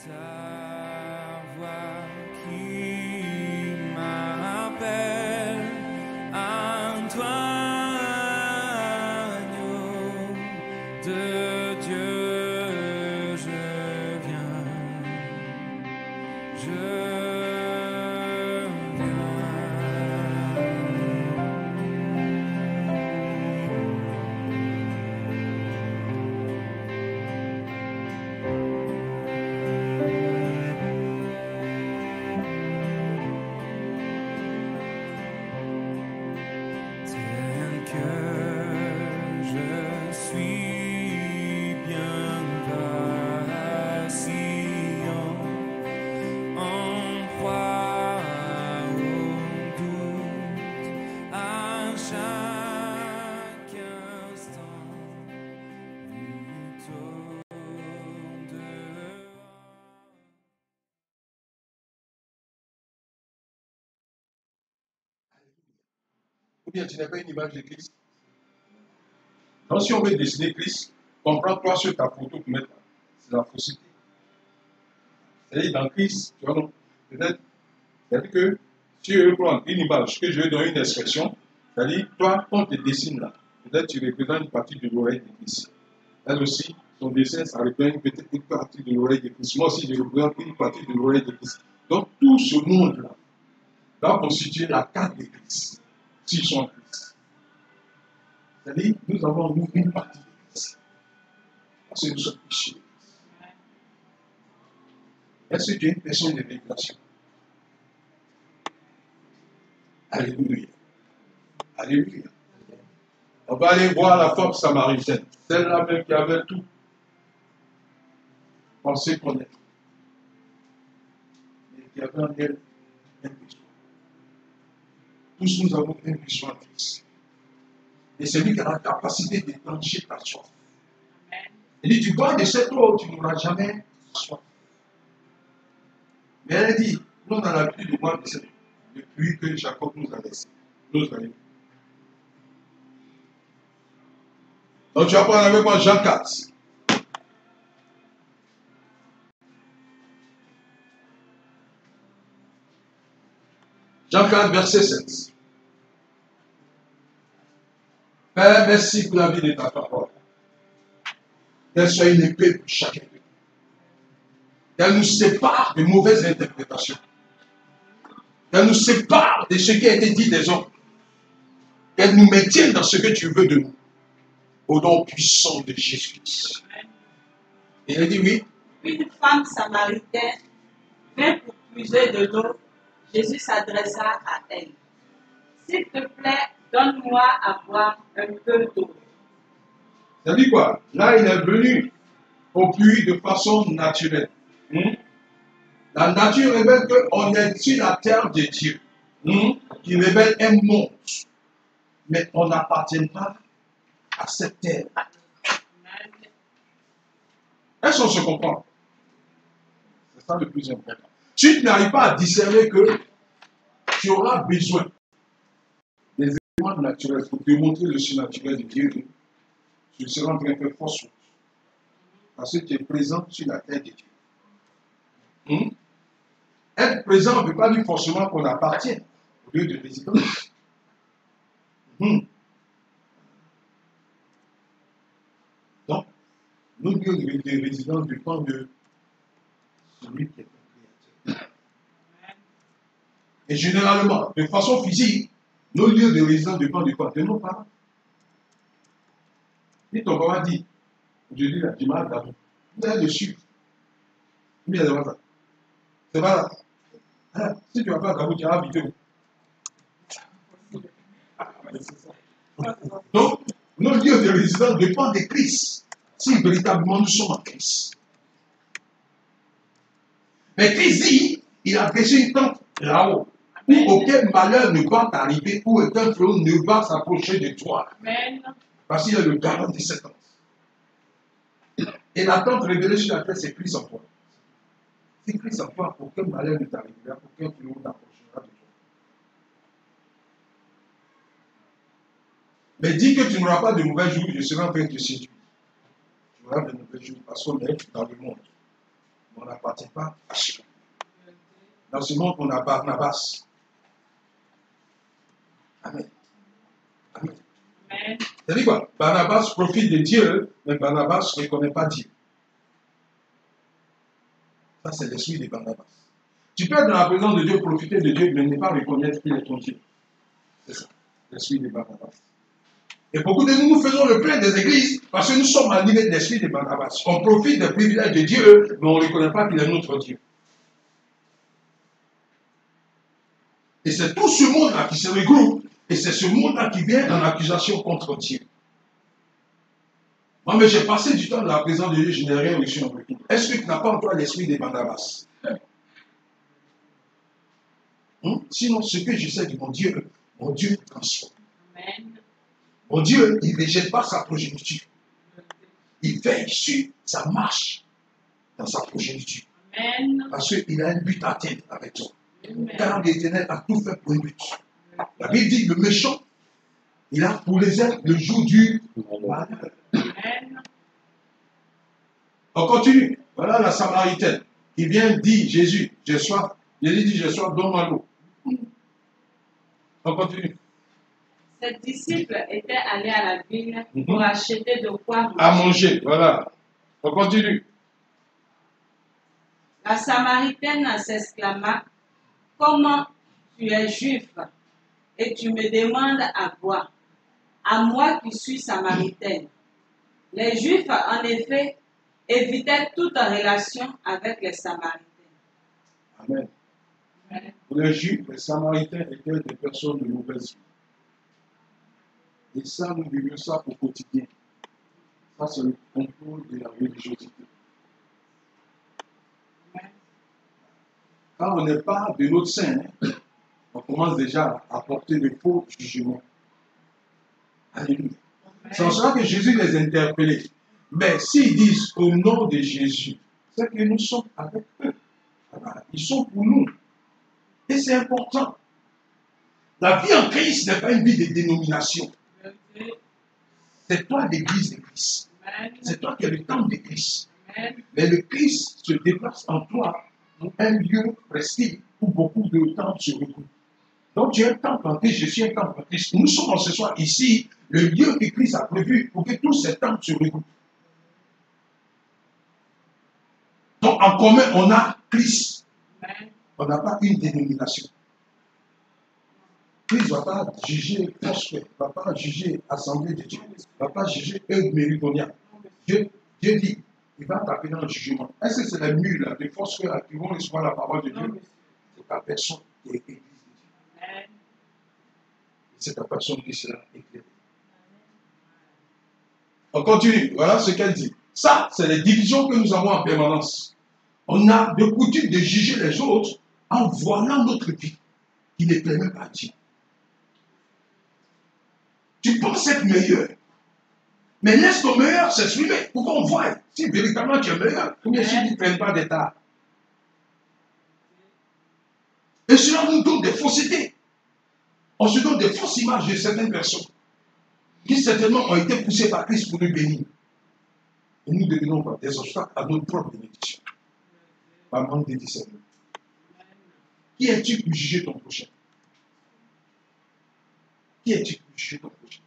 Ta voix qui m'appelle, Antoine, agneau de Dieu, je viens. Tel que je suis bien patient, en proie au doute à chaque instant, lutte au-dehors. Ou bien tu n'as pas une image de Christ. Donc si on veut dessiner Christ, comprends-toi sur ta photo pour mettre là. C'est la fausseté. C'est-à-dire dans Christ, tu vois, non, peut-être, c'est-à-dire que si je veux prendre une image, que je veux donner une expression, c'est-à-dire, toi, quand on te dessine là, peut-être tu représentes une partie de l'oreille de Christ. Elle aussi, son dessin, ça représente peut-être une partie de l'oreille de Christ. Moi aussi, je représente une partie de l'oreille de Christ. Donc tout ce monde-là va constituer la carte de Christ, s'ils sont en Christ. C'est-à-dire, nous avons nous une partie de Christ. Parce que nous sommes péchés. Est-ce que tu es une personne de révélation? Alléluia. Alléluia. On va aller voir la femme samaritaine. Celle-là même qui avait tout. Pensée connaître. Mais qui avait en elle un besoin. Tous nous avons un besoin de Christ. Et c'est lui qui a la capacité de déclencher ta soif. Il dit, tu bois de cette eau, tu n'auras jamais soif. Mais elle dit, nous on a l'habitude de boire de cette eau depuis que Jacob nous a laissé. Nous allons. Donc tu vas prendre avec moi Jean 4. Jean 4, verset 7. Père, merci pour la vie de ta parole. Qu'elle soit une épée pour chacun de nous. Qu'elle nous sépare de mauvaises interprétations. Qu'elle nous sépare de ce qui a été dit des hommes. Qu'elle nous maintienne dans ce que tu veux de nous. Au nom puissant de Jésus-Christ. Et il a dit oui. Une femme samaritaine vint pour puiser de l'eau. Jésus s'adressa à elle. S'il te plaît, donne-moi à boire un peu d'eau. Ça dit quoi? Là, il est venu au puits de façon naturelle. La nature révèle qu'on est sur la terre de Dieu, qui révèle un monde. Mais on n'appartient pas à cette terre. Est-ce qu'on se comprend? C'est ça le plus important. Si tu n'arrives pas à discerner que tu auras besoin des éléments naturels pour démontrer le surnaturel de Dieu, tu seras en train de faire fausse route. Parce que tu es présent sur la terre de Dieu. Être présent ne veut pas dire forcément qu'on appartient au lieu de résidence. Donc, nos lieux de résidence dépendent de celui qui est le créateur. Et généralement, de façon physique, nos lieux de résidence dépendent de quoi? De nos parents. Et ton papa dit, je dis là, tu m'as d'abord. Vous allez le suivre. Combien de ça? C'est pas là. Ah, si tu vas pas d'abord, tu vas habiter où? Donc, nos lieux de résidence dépendent de Christ. Si véritablement nous sommes en Christ. Mais Christ dit, il a dressé une tente là-haut, où aucun malheur ne va t'arriver, où aucun flot ne va s'approcher de toi. Amen. Parce qu'il est le garant de cette tente. Et la tente révélée sur la terre, c'est Christ en toi. Si Christ en toi, aucun malheur ne t'arrivera, aucun flot n'approchera de toi. Mais dis que tu n'auras pas de mauvais jours, je serai en train de te séduire. Tu auras de mauvais jours parce qu'on est dans le monde. On n'appartient pas à cela. Dans ce monde, on a Barnabas. Amen. Amen. Amen. C'est-à-dire quoi? Barnabas profite de Dieu, mais Barnabas ne connaît pas Dieu. Ça, c'est l'esprit de Barnabas. Tu peux être dans la présence de Dieu, profiter de Dieu, mais ne pas reconnaître qu'il est ton Dieu. C'est ça, l'esprit de Barnabas. Et beaucoup de nous, nous faisons le plein des églises parce que nous sommes animés de l'esprit de Barnabas. On profite des privilèges de Dieu, mais on ne reconnaît pas qu'il est notre Dieu. Et c'est tout ce monde-là qui se regroupe, et c'est ce monde-là qui vient en accusation contre Dieu. Moi, mais j'ai passé du temps dans la présence de Dieu, je n'ai rien reçu en retour. Est-ce que tu n'as pas en toi l'esprit de Barnabas? Sinon, ce que je sais de mon Dieu transforme. Amen. Mon Dieu, il ne rejette pas sa progéniture. Il veille sur sa marche dans sa progéniture. Amen. Parce qu'il a un but à atteindre avec toi. Amen. Car l'Éternel a tout fait pour un but. La Bible dit, le méchant, il a pour les ailes le jour du malheur. Amen. On continue. Voilà la Samaritaine qui vient dire, Jésus, j'ai soif. Jésus dit, j'ai soif, donne-moi l'eau. On continue. Ses disciples étaient allés à la ville pour acheter de quoi manger. À manger, voilà. On continue. La Samaritaine s'exclama, comment tu es juif et tu me demandes à boire, à moi qui suis samaritaine. Les Juifs, en effet, évitaient toute relation avec les Samaritains. Amen. Pour les Juifs, les Samaritains étaient des personnes de mauvaise vie. Et ça, nous vivons ça au quotidien. Ça, c'est le contrôle de la religiosité. Quand on n'est pas de notre sein, on commence déjà à porter de faux jugements. Alléluia. C'est en cela que Jésus les interpellait. Mais s'ils disent au nom de Jésus, c'est que nous sommes avec eux. Voilà. Ils sont pour nous. Et c'est important. La vie en Christ n'est pas une vie de dénomination. C'est toi l'église de Christ. C'est toi qui es le temple de Christ. Mais le Christ se déplace en toi dans un lieu précis où beaucoup de temples se regroupent. Donc tu es un temple en Christ, je suis un temple en Christ. Nous sommes ce soir ici, le lieu que Christ a prévu pour que tous ces temples se regroupent. Donc en commun, on a Christ. On n'a pas une dénomination. Christ ne va pas juger Foursquare, ne va pas juger Assemblée de Dieu, ne va pas juger œuvre méridionale. Dieu dit, il va taper dans le jugement. Est-ce que c'est les murs de Foursquare qui vont recevoir la parole de Dieu? C'est ta personne qui est église de Dieu. C'est ta personne qui sera éclairée. On continue, voilà ce qu'elle dit. Ça, c'est les divisions que nous avons en permanence. On a de coutume de juger les autres en voyant notre vie qui ne plaît même pas à Dieu. Tu penses être meilleur, mais laisse ton meilleur s'exprimer pour qu'on voie si véritablement tu es meilleur, ou bien si tu ne prends pas d'état. Et cela nous donne des faussetés. On se donne des fausses images de certaines personnes qui certainement ont été poussées par Christ pour nous bénir. Et nous devenons des obstacles à notre propre bénédiction. Par manque de discernement. Qui es-tu pour juger ton prochain? Qui es-tu pour juger ton prochain?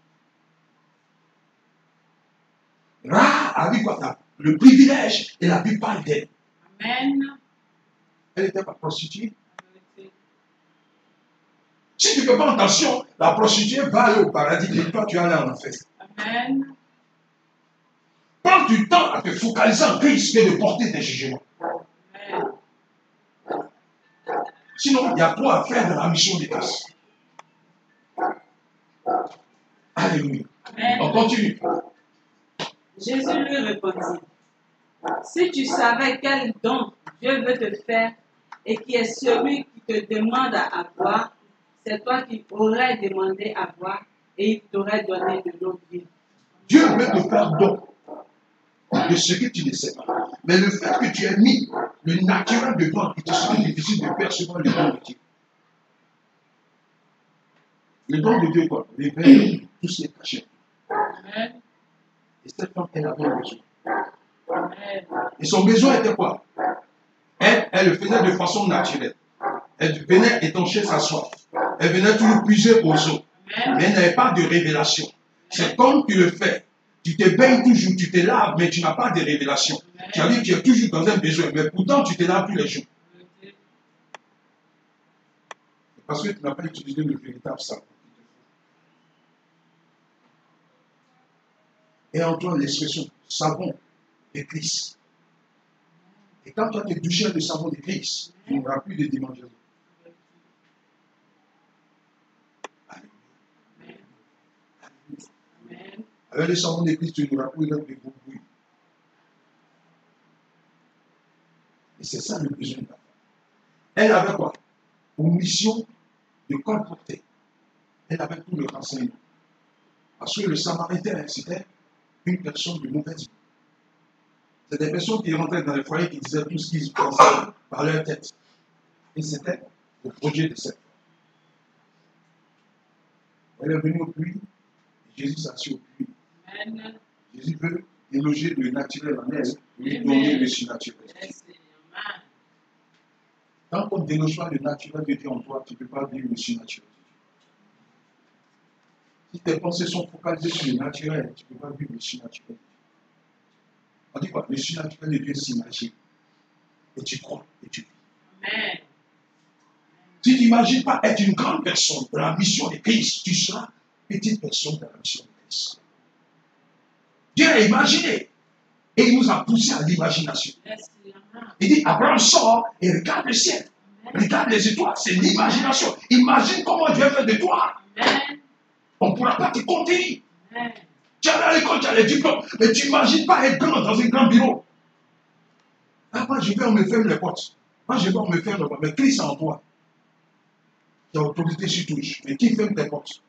Ra a dit quoi? Le privilège et la Bible parle d'elle. Amen. Elle n'était pas prostituée. Si tu ne fais pas attention, la prostituée va aller au paradis et toi tu vas aller en enfer. Amen. Prends du temps à te focaliser en Christ que de porter des jugements. Amen. Sinon, il y a trop à faire dans la mission de Christ. Alléluia. Amen. On continue. Jésus lui répondit, si tu savais quel don Dieu veut te faire et qui est celui qui te demande à boire, c'est toi qui aurais demandé à boire et il t'aurait donné de l'eau vive. Dieu veut te faire don de ce que tu ne sais pas. Mais le fait que tu aies mis le naturel dedans, il te sera difficile de percevoir le don de Dieu. Le don de Dieu, quoi? Révèle tout ce qui est caché. Amen. Et cette femme, elle avait un besoin. Amen. Et son besoin était quoi? elle le faisait de façon naturelle. Elle venait étancher sa soif. Elle venait toujours puiser aux eaux. Mais elle n'avait pas de révélation. C'est comme tu le fais. Tu te baignes toujours, tu te laves, mais tu n'as pas de révélation. Tu as dit que tu es toujours dans un besoin, mais pourtant tu te laves tous les jours. Parce que tu n'as pas utilisé le véritable savon. Et en toi, l'expression savon d'église. Et quand toi tu es douché de savon d'église, tu n'auras plus de dimension. Avec le savon d'église, tu n'auras plus de boubouille. Et c'est ça le besoin de la femme. Elle avait quoi? Pour mission de comporter. Elle avait tout le renseignement. Parce que le Samaritain, c'était une personne de mauvaise vie. C'était des personnes qui rentraient dans les foyers qui disaient tout ce qu'ils pensaient par leur tête. Et c'était le projet de cette femme. Elle est venue au puits. Jésus s'assied au puits. Amen. Jésus veut déloger le naturel en elle, lui donner le surnaturel. Tant qu'on ne déloge pas le naturel de Dieu en toi, tu ne peux pas vivre le surnaturel. Si tes pensées sont focalisées sur le naturel, tu ne peux pas vivre le surnaturel. On dit quoi? Le surnaturel de Dieu s'imagine. Et tu crois et tu vis. Amen. Si tu n'imagines pas être une grande personne de la mission de Christ, tu seras une petite personne de la mission de Christ. Dieu a imaginé. Et il nous a poussé à l'imagination. Il dit, Abraham sort et regarde le ciel. Regarde les étoiles. C'est l'imagination. Imagine comment Dieu fait de toi. Amen. On ne pourra pas te contenir. Tu es à l'école, tu as les diplômes, mais tu n'imagines pas être grand dans un grand bureau. Ah, moi, je vais, on me ferme les portes. Moi, je vais, on me ferme les portes. Mais Christ en toi. Tu as autorité sur tout. Mais qui ferme tes portes?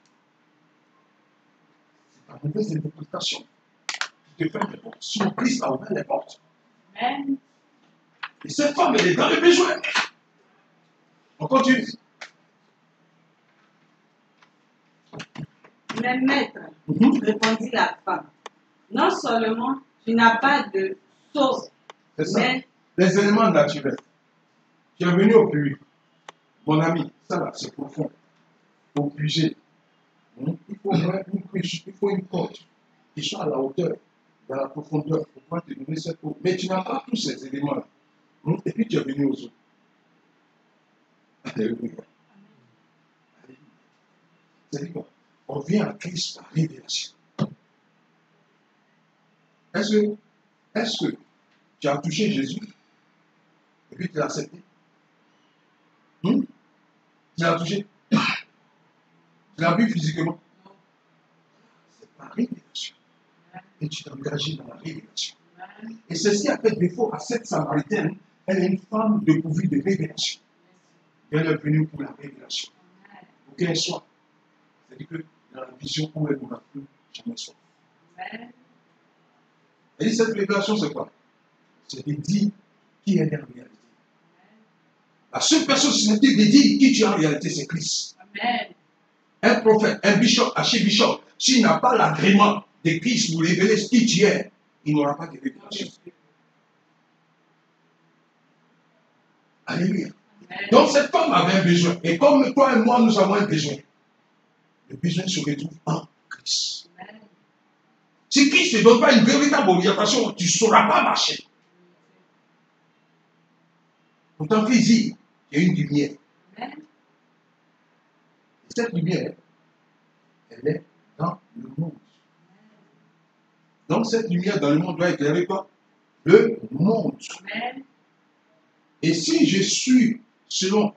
C'est ta mauvaise interprétation. Tu te fermes les portes. Sinon, Christ a ouvert les portes. Amen. Et cette femme, elle est dans le besoin. On continue. Mais maître, répondit la femme, non seulement tu n'as pas de sauce, C'est ça. mais Les éléments naturels. Tu es venu au puits. Mon ami, ça là, c'est profond. Pour puiser. Il faut une cruche, il faut une corde qui soit à la hauteur, dans la profondeur, pour pouvoir te donner cette eau. Mais tu n'as pas tous ces éléments-là. Et puis tu es venu aux eaux. Alléluia. C'est-à-dire quoi? On vient à Christ par révélation. Est-ce que tu as touché Jésus et puis tu l'as accepté? Tu l'as touché? Tu l'as vu physiquement? C'est par révélation. Et tu t'es engagé dans la révélation. Et ceci a fait défaut à cette Samaritaine. Elle est une femme dépourvue de révélation. Elle est venue pour la révélation. Pour qu'elle soit. C'est-à-dire que dans la vision où elle n'aura plus jamais soif. Elle dit, cette révélation, c'est quoi? C'est de dire qui elle est en réalité. La seule personne susceptible de dire qui tu es en réalité, c'est Christ. Un prophète, un bishop, archibishop, s'il n'a pas l'agrément de Christ pour révéler qui tu es, il n'aura pas de révélation. Alléluia. Donc cette femme avait un besoin. Et comme toi et moi, nous avons un besoin. Le besoin se retrouve en Christ. Si Christ ne te donne pas une véritable orientation, tu ne sauras pas marcher. Pourtant, Christ dit, il y a une lumière. Et cette lumière, elle est dans le monde. Donc cette lumière dans le monde doit éclairer quoi? Le monde. Et si je suis selon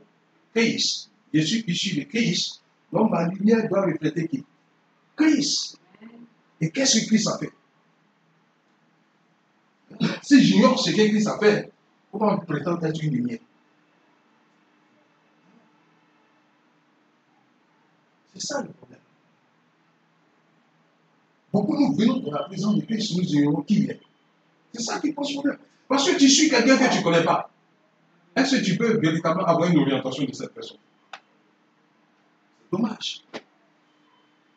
Christ, je suis issu de Christ, donc ma lumière doit refléter qui? Christ. Et qu'est-ce que Christ a fait? Si j'ignore ce que Christ a fait, comment on prétend être une lumière? C'est ça le problème. Beaucoup nous venons de la présence de Christ, nous ignorons qui il est. C'est ça qui pose problème. Parce que tu suis quelqu'un que tu ne connais pas. Est-ce que tu peux véritablement avoir une orientation de cette personne? C'est dommage.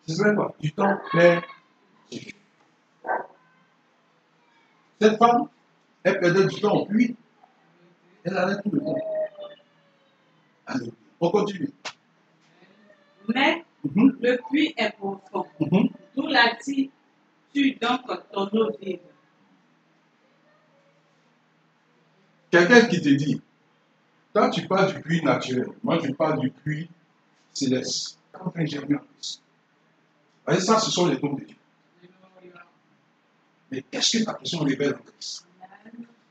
Ce serait quoi? Du temps perdu. Cette femme, elle perdait du temps au puits. Elle allait tout le temps. Alléluia. On continue. Mais Mhm, le puits est profond. mhm. D'où l'attires-tu donc ton eau vive? Quelqu'un qui te dit, quand tu parles du puits naturel, moi je parle du puits céleste. Quand on germer en Christ. Vous voyez, ça, ce sont les dons de Dieu. Mais qu'est-ce que ta personne révèle en Christ?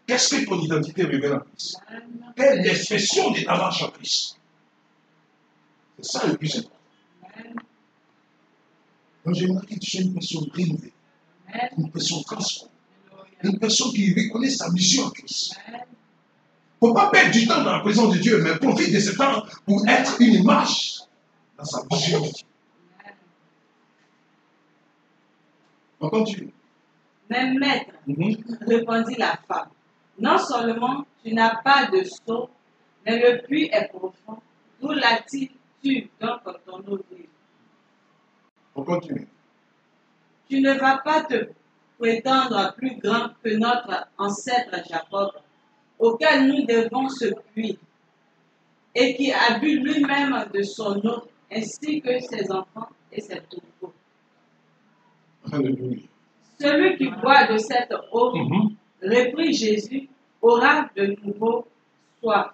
Qu'est-ce que ton identité révèle en Christ? Quelle est l'expression de ta marche en Christ? C'est ça le plus important. Donc j'aimerais que tu sois une personne rénovée, une personne transformée, une personne qui reconnaît sa mission en Christ. Il ne faut pas perdre du temps dans la présence de Dieu, mais profite de ce temps pour être une image dans sa vision de Dieu. On continue. Mais maître, Mhm. répondit la femme, non seulement tu n'as pas de seau, mais le puits est profond. D'où l'attires-tu donc ton eau vive? On continue. Tu ne vas pas te prétendre plus grand que notre ancêtre Jacob, auquel nous devons ce puits, et qui a bu lui-même de son eau, ainsi que ses enfants et ses troupeaux. Alléluia. Celui qui boit de cette eau, Mhm. reprit Jésus, aura de nouveau soif.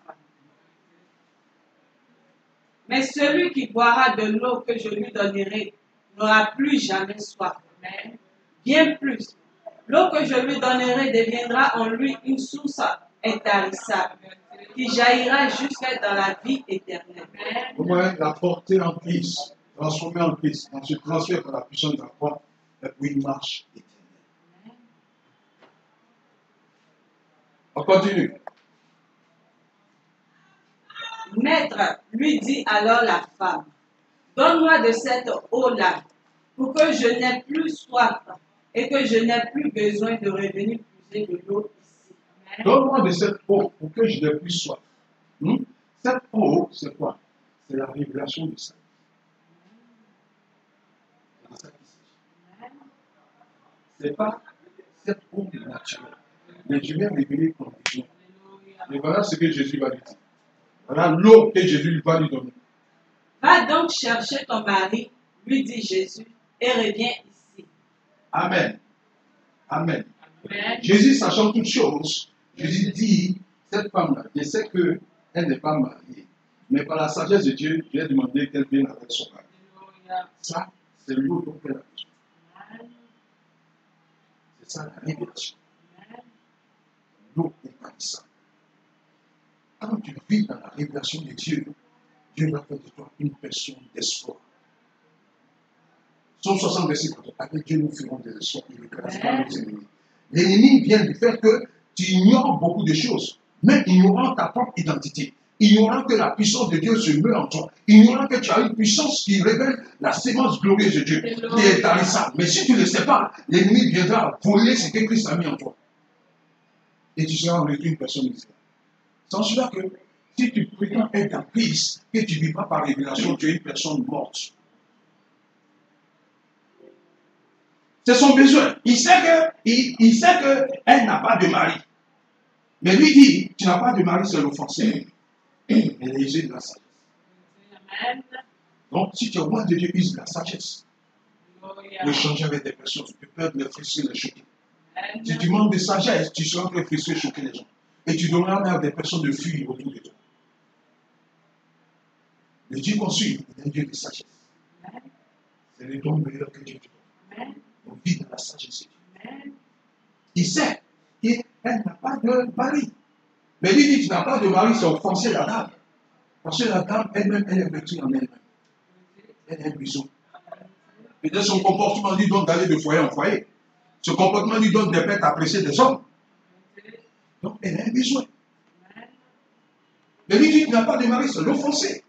Mais celui qui boira de l'eau que je lui donnerai n'aura plus jamais soif. Mais bien plus, l'eau que je lui donnerai deviendra en lui une source intarissable, qui jaillira jusque dans la vie éternelle. Au moins, la porter en Christ, transformer en Christ, on se transfère par la puissance de la croix, et puis une marche éternelle. On continue. Maître, lui dit alors la femme, donne-moi de cette eau-là, pour que je n'ai plus soif et que je n'ai plus besoin de revenir puiser de l'eau ici. Donne-moi de cette eau pour que je n'ai plus soif. Cette eau, c'est quoi? C'est la révélation de ça. C'est de ça qu'il s'agit. Ce n'est pas cette eau naturelle. Mais je vais révéler ton vision. Et voilà ce que Jésus va lui dire. Voilà l'eau que Jésus va lui donner. Va donc chercher ton mari, lui dit Jésus, et reviens ici. Amen. Amen. Amen. Jésus, sachant toutes choses, Jésus dit, cette femme-là, je sais qu'elle n'est pas mariée, mais par la sagesse de Dieu, je lui ai demandé qu'elle vienne avec son mari. Ça, c'est l'eau dont elle a besoin. C'est ça la révélation. L'eau intarissable. Quand tu vis dans la révélation de Dieu, Dieu va faire de toi une personne d'espoir. Somme 60, verset 4. Avec Dieu, nous ferons des espoirs. Il ne grâce pas nos ennemis. L'ennemi vient du fait que tu ignores beaucoup de choses, mais ignorant ta propre identité, ignorant que la puissance de Dieu se meut en toi, ignorant que tu as une puissance qui révèle la sémence glorieuse de Dieu, qui est tarissable. Mais si tu ne le sais pas, l'ennemi viendra voler ce que Christ a mis en toi. Et tu seras en retour une personne misérable. Sans cela que si tu prétends être dans Christ, que tu ne vis pas par révélation, tu es une personne morte. C'est son besoin. Il sait qu'elle n'a pas de mari. Mais lui dit, tu n'as pas de mari, c'est l'offensé. Mais les yeux de la sagesse. Donc, si tu es loin de Dieu, use la sagesse. Pour échanger avec des personnes, tu peux les frustrer, les choquer. Si tu manques de sagesse, tu seras très frustré, choquer les gens. Et tu donneras même à des personnes de fuir autour de toi. Le Dieu qu'on suit est un Dieu de sagesse. C'est le don meilleur que Dieu te donne. On vit dans la sagesse. Il sait qu'elle n'a pas de mari. Mais lui dit, tu n'as pas de mari, c'est offenser la dame. Parce que la dame elle-même, elle est vêtue en elle-même. Elle a un besoin. Peut-être son comportement lui donne d'aller de foyer en foyer. Ce comportement lui donne de faire apprécier des hommes. Donc elle a un besoin. Mais lui dit, tu n'as pas de mari, c'est l'offenser.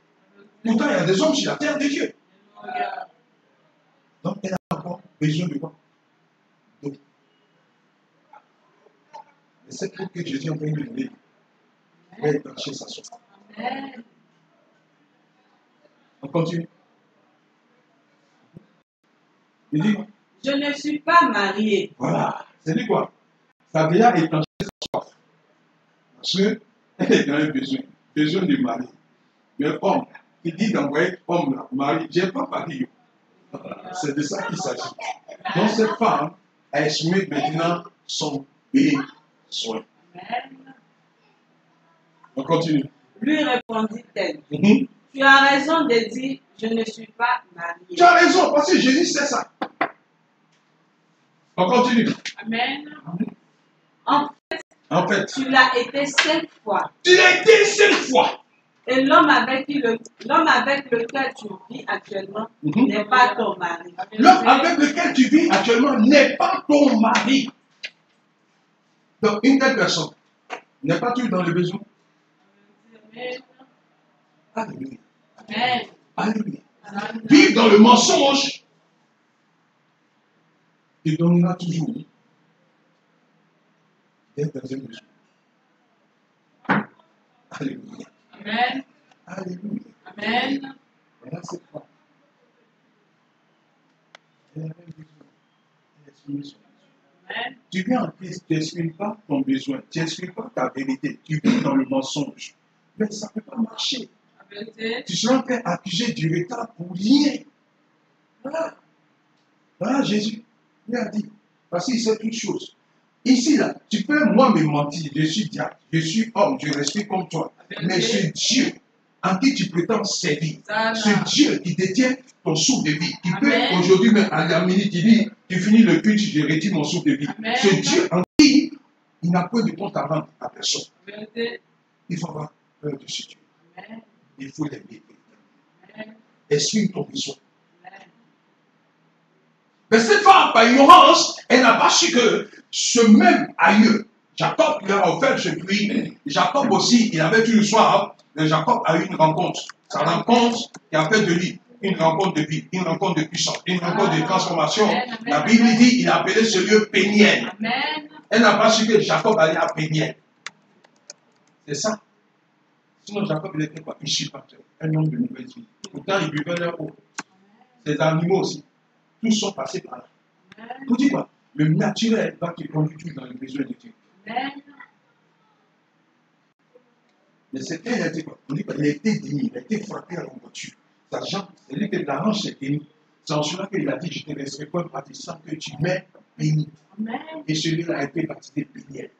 Pourtant, il y a des hommes sur la terre de Dieu. Donc elle a encore besoin de quoi? Donc, c'est ce que Jésus est en train de lui dire. Il va étancher sa soif. On continue. Il dit, Je ne suis pas mariée. voilà, c'est dit quoi? Ça a déjà étanché sa soif. Parce que Elle est dans un besoin de mari. Mais homme, il dit d'envoyer homme là, mari, j'ai pas mari. C'est de ça qu'il s'agit. Donc cette femme a exprimé maintenant son besoin. On continue. Lui répondit-elle, Mhm. tu as raison de dire, je ne suis pas mariée. Tu as raison, parce que Jésus sait ça. On continue. Amen. En En fait, tu l'as été 5 fois. tu l'as été 5 fois. Et l'homme avec lequel tu vis actuellement Mhm. n'est pas ton mari. L'homme avec lequel tu vis actuellement n'est pas ton mari. Donc, une telle personne n'est pas toujours dans le besoin. Alléluia. Amen. Alléluia. Vivre dans le mensonge te donnera toujours d'être dans un besoin. Alléluia. Amen. Alléluia. Amen. Voilà cette femme. Elle avait besoin. Elle exprimait son besoin. Amen. Tu viens en Christ, tu n'exprimes pas ton besoin, tu n'exprimes pas ta vérité, tu vis dans le mensonge. Mais ça ne peut pas marcher. Tu seras fait accuser du retard pour rien. Voilà. Voilà Jésus. Il a dit. Parce qu'il sait toutes choses. Ici, là, tu peux moi me mentir. Je suis diable, je suis homme, je respire comme toi. Mais ce Dieu en qui tu prétends servir, ce Dieu qui détient ton souffle de vie, qui peut aujourd'hui, même à la minute, il dit, tu finis le culte, je retire mon souffle de vie. Amen. Ce Dieu en qui il n'a pas de compte à rendre à personne. Il faut avoir peur de ce Dieu. Amen. Il faut l'aimer. Amen. Exprime ton besoin. Mais cette femme, par ignorance, elle n'a pas su que ce même aïeux, Jacob lui a offert ce fruit. Jacob aussi, il avait eu le soir, Jacob a eu une rencontre. Sa rencontre qui a fait de lui une rencontre de vie, une rencontre de puissance, une rencontre de transformation. La Bible dit, il a appelé ce lieu Péniel. Amen. Elle n'a pas su que Jacob allait à Péniel. C'est ça. Sinon, Jacob, il était quoi? Usurpateur, un homme de nouvelle vie. Pourtant, il buvait leur eau. Les animaux aussi. Tous sont passés par là. Pour dire quoi? Le naturel va te conduire dans le besoin de Dieu. Amen. Mais c'est elle, elle était quoi? On dit qu'elle a été dénie, elle a été frappée à la voiture. Sa jambe, c'est lui que la hanche s'est dénie. C'est en cela qu'il a dit, je te laisserai pas partir sans que tu m'aies béni. Amen. Et celui-là a été baptisé Péniel.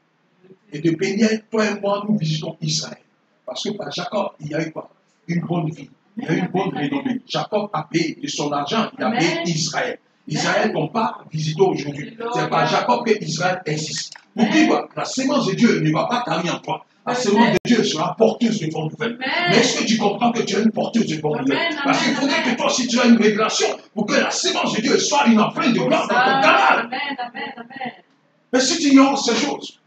Et de Péniel, toi et moi, nous visitons Israël. Parce que par Jacob, il y a eu quoi? Une bonne vie. Il y a eu une bonne renommée. Jacob a payé de son argent, il a payé Israël. Israël qu'on part visiter aujourd'hui. C'est par Jacob que Israël existe. Pour dire quoi? La sémence de Dieu ne va pas carrer en toi. La sémence de Dieu sera porteuse de bonnes nouvelles. Mais est-ce que tu comprends que tu es une porteuse de bonnes nouvelles? Parce qu'il faudrait que toi, si tu as une révélation, pour que la sémence de Dieu soit une empreinte de gloire dans ton canal. Mais si tu ignores ces choses,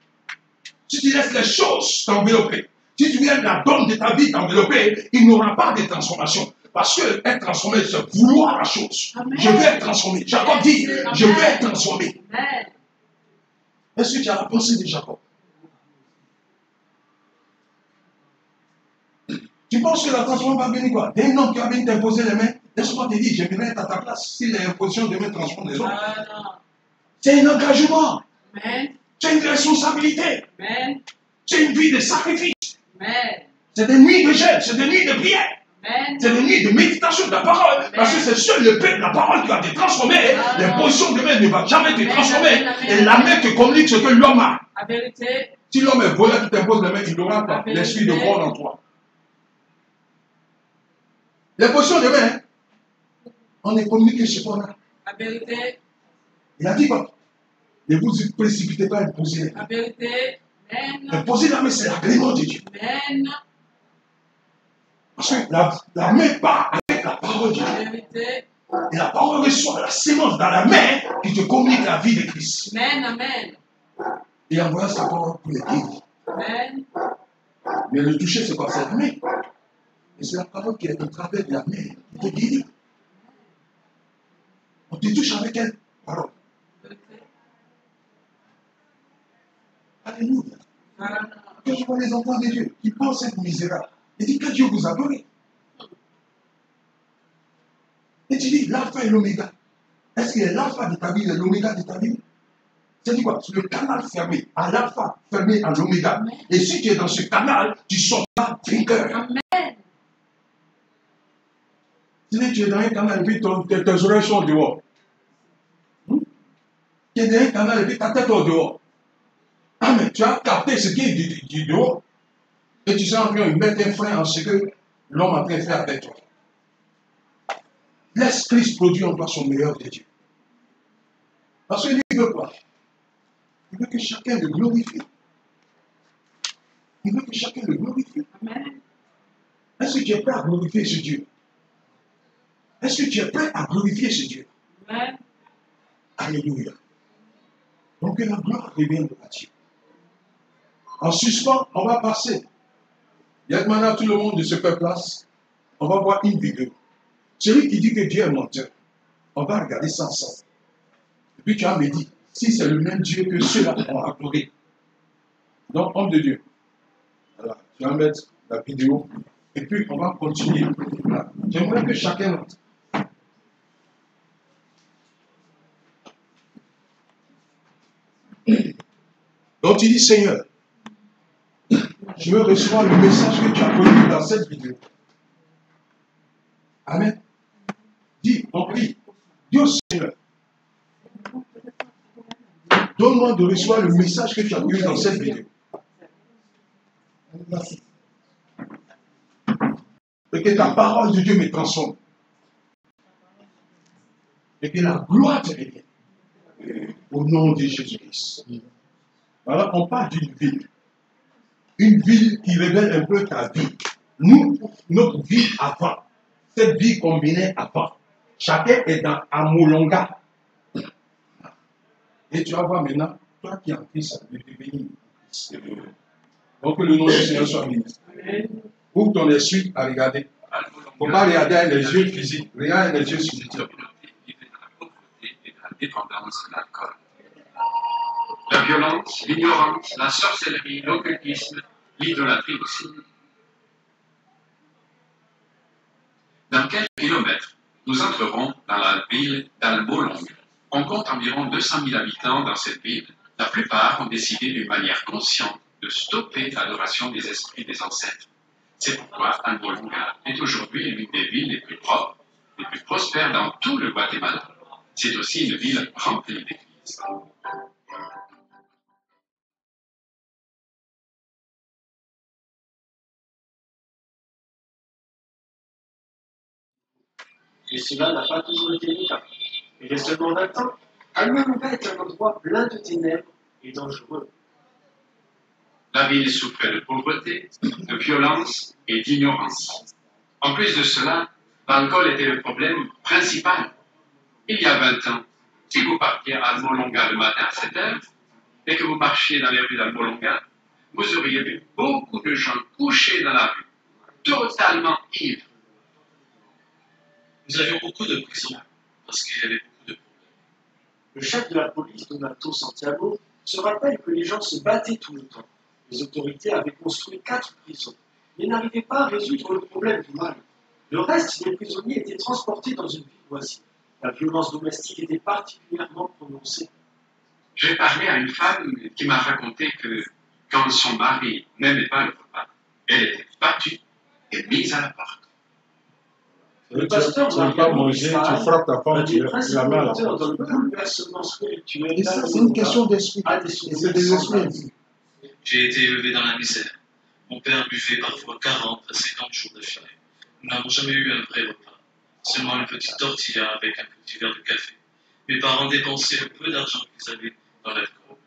si tu laisses les choses t'envelopper, si tu viens la donne de ta vie t'envelopper, il n'y aura pas de transformation. Parce que être transformé, c'est vouloir la chose. Amen. Je veux être transformé. Jacob dit, je veux être transformé. Amen. Est-ce que tu as la pensée de Jacob? Tu penses que la transformation va venir quoi? D'un homme qui va venir t'imposer les mains? Laisse-moi te dire, j'aimerais être à ta place. Si l'imposition de mains transforme les autres. C'est un engagement. Amen. C'est une responsabilité. Amen. C'est une vie de sacrifice. Amen. C'est des nuits de jeûne, c'est des nuits de prière. Amen. C'est des nuits de méditation de la parole. Parce que c'est seul le peuple, la parole qui va te transformer. L'imposition de main ne va jamais te transformer. Et la main te communique ce que l'homme a. La vérité. Si l'homme est voleur qui t'impose les mains, il aura pas l'esprit de vol en toi. L'imposition de main, on est communiqué ce qu'on a. La vérité. Il a dit quoi? Ne vous précipitez pas à imposer les mains. La vérité. Amen. Imposer la main, c'est l'agrément de Dieu. Amen. Parce que la main part avec la parole de Dieu. La vérité. Et la parole reçoit la sémence dans la main qui te communique la vie de Christ. Amen. Amen. Et envoie sa parole pour les guérir. Amen. Mais le toucher, c'est quoi? C'est la main. Et c'est la parole qui est au travers de la main qui te guérit. On te touche avec quelle parole? Alléluia. Quand je vois les enfants de Dieu qui pensent être misérables, et dit que Dieu vous a donné. Et tu dis l'alpha et l'oméga. Est-ce qu'il est l'alpha de ta vie et l'oméga de ta vie? C'est-à-dire quoi? C'est le canal fermé à l'alpha, fermé à l'oméga. Et si tu es dans ce canal, tu sortiras vainqueur. Amen. Si tu es dans un canal et puis tes oreilles sont dehors. Tu es dans un canal et puis ta tête est dehors. Ah, mais tu as capté ce qui est du dehors et tu seras en train de mettre un frein en ce que l'homme est en train de faire avec toi. Laisse Christ produire en toi son meilleur de Dieu. Parce qu'il veut quoi? Il veut que chacun le glorifie. Il veut que chacun le glorifie. Amen. Est-ce que tu es prêt à glorifier ce Dieu? Est-ce que tu es prêt à glorifier ce Dieu? Amen. Alléluia. Donc que la gloire revienne à Dieu. En suspens, on va passer. Il y a maintenant tout le monde de se fait place. On va voir une vidéo. Celui qui dit que Dieu est menteur, on va regarder ça ensemble. Et puis tu vas me dire, si c'est le même Dieu que ceux-là ont adoré. Donc, homme de Dieu. Voilà, tu vas mettre la vidéo. Et puis on va continuer. Voilà. J'aimerais que chacun note. Donc tu dis, Seigneur, je veux recevoir le message que tu as produit dans cette vidéo. Amen. Dis, on prie. Dis au Seigneur, donne-moi de recevoir le message que tu as produit dans cette vidéo. Et que ta parole de Dieu me transforme. Et que la gloire te revienne. Au nom de Jésus-Christ. Alors, on parle d'une ville. Une ville qui révèle un peu ta vie. Nous, notre vie avant. Cette vie combinée avant. Chacun est dans Amolonga. Et tu vas voir maintenant, toi qui es en Christ, de devenir. Donc que le nom du Seigneur soit ministre. Ouvre ton esprit à regarder. Il ne faut pas regarder avec les yeux physiques. Regarde avec les yeux spirituels. Dépendance de l'alcool. La violence, l'ignorance, la sorcellerie, l'occultisme, l'idolâtrie aussi. Dans quelques kilomètres, nous entrerons dans la ville d'Albolong. On compte environ 200 000 habitants dans cette ville. La plupart ont décidé d'une manière consciente de stopper l'adoration des esprits des ancêtres. C'est pourquoi Albolonga est aujourd'hui l'une des villes les plus propres, les plus prospères dans tout le Guatemala. C'est aussi une ville remplie d'églises. Et cela n'a pas toujours été le cas. Il y a seulement 20 ans, Albolonga est un endroit plein de ténèbres et dangereux. La ville souffrait de pauvreté, de violence et d'ignorance. En plus de cela, l'alcool était le problème principal. Il y a 20 ans, si vous partiez à Albolonga le matin à 7 heures et que vous marchiez dans les rues d'Albolonga, vous auriez vu beaucoup de gens couchés dans la rue, totalement ivres. Nous avions beaucoup de prisons parce qu'il y avait beaucoup de problèmes. Le chef de la police, Donato Santiago, se rappelle que les gens se battaient tout le temps. Les autorités avaient construit 4 prisons, mais n'arrivaient pas à résoudre le problème du mal. Le reste des prisonniers étaient transportés dans une ville voisine. La violence domestique était particulièrement prononcée. J'ai parlé à une femme qui m'a raconté que quand son mari n'aimait pas le repas, elle était battue et mise à la porte. Le pasteur Tu ne veux pas manger, tu frappes ta un femme, des tu la principaux mets à la acteurs dans le porte. bouleversement spirituel Et ça, c'est une question d'esprit. a des C'est souvenirs des semblables. esprits. J'ai été élevé dans la misère. Mon père buvait parfois 40 à 50 jours d'affilée. Nous n'avons jamais eu un vrai repas. Seulement une petite tortilla avec un petit verre de café. Mes parents dépensaient le peu d'argent qu'ils avaient dans l'alcool.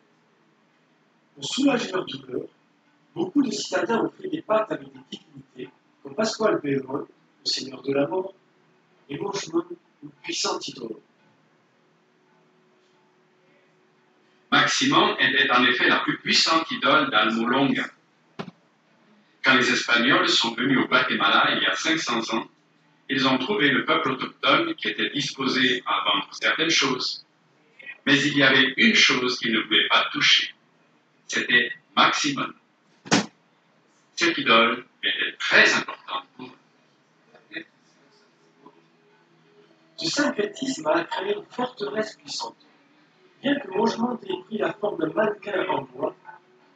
Pour soulager leur douleur, beaucoup de citadins ont fait des pactes avec des divinités, comme Pascual Belmont, le seigneur de la mort, et Moshman, le puissant idole. Maximum était en effet la plus puissante idole d'Albolonga. Quand les Espagnols sont venus au Guatemala il y a 500 ans, ils ont trouvé le peuple autochtone qui était disposé à vendre certaines choses. Mais il y avait une chose qu'ils ne pouvaient pas toucher. C'était Maximum. Cette idole était très importante pour eux. Ce syncrétisme a créé une forteresse puissante. Bien que le logement ait pris la forme d'un mannequin en bois,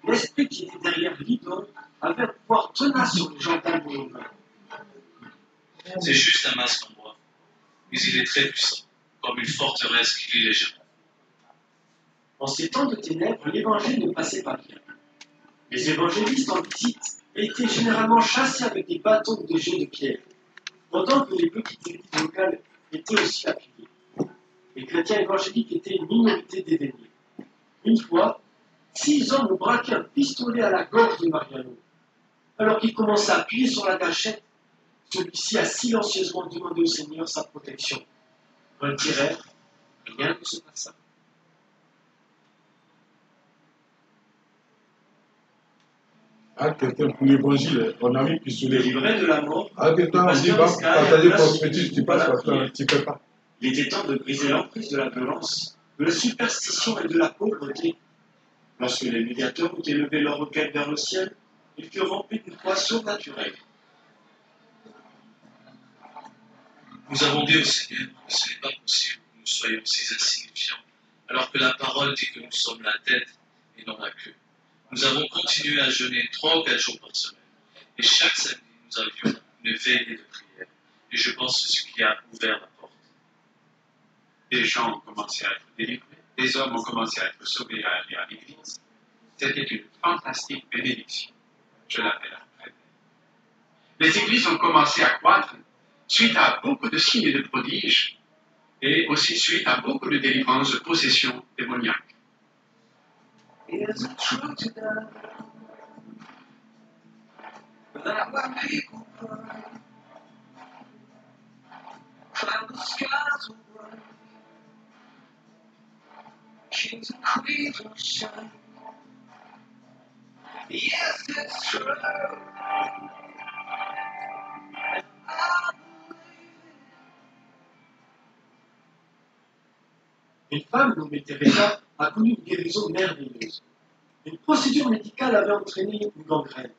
l'esprit qui était derrière l'idole avait un pouvoir tenace sur les gens d'Almolonga. C'est juste un masque en bois, mais il est très puissant, comme une forteresse qui lie les gens. En ces temps de ténèbres, l'évangile ne passait pas bien. Les évangélistes en visite étaient généralement chassés avec des bâtons ou des jets de pierre, pendant que les petites églises locales étaient aussi appuyées. Les chrétiens évangéliques étaient une minorité dédaignée. Une fois, 6 hommes ont braqué un pistolet à la gorge de Mariano. Alors qu'il commençait à appuyer sur la gâchette, celui-ci a silencieusement demandé au Seigneur sa protection. Retirèrent, rien ne se passa. Ah, quelqu'un pour l'évangile, on a mis pistolet. Délivré de la mort, Ah, quelqu'un, on dit, va partager prospectus, tu passes par toi, tu peux pas. il était temps de briser l'emprise de la violence, de la superstition et de la pauvreté. Lorsque les médiateurs ont élevé leur requête vers le ciel, ils furent remplis d'une foi surnaturelle. Nous avons dit au Seigneur que ce n'est pas possible que nous soyons si insignifiants, alors que la parole dit que nous sommes la tête et non la queue. Nous avons continué à jeûner 3 ou 4 jours par semaine, et chaque samedi nous avions une veillée de prière, et je pense que c'est ce qui a ouvert la porte. Des gens ont commencé à être délivrés, des hommes ont commencé à être sauvés et à aller à l'église. C'était une fantastique bénédiction. Je l'appelle après. Les églises ont commencé à croître suite à beaucoup de signes de prodiges et aussi suite à beaucoup de délivrances de possessions démoniaques. Is it true to God that when people cry, cloud skies will bright, kings and queens will shine? Yes, it's true. I Une femme nommée Teresa a connu une guérison merveilleuse. Une procédure médicale avait entraîné une gangrène.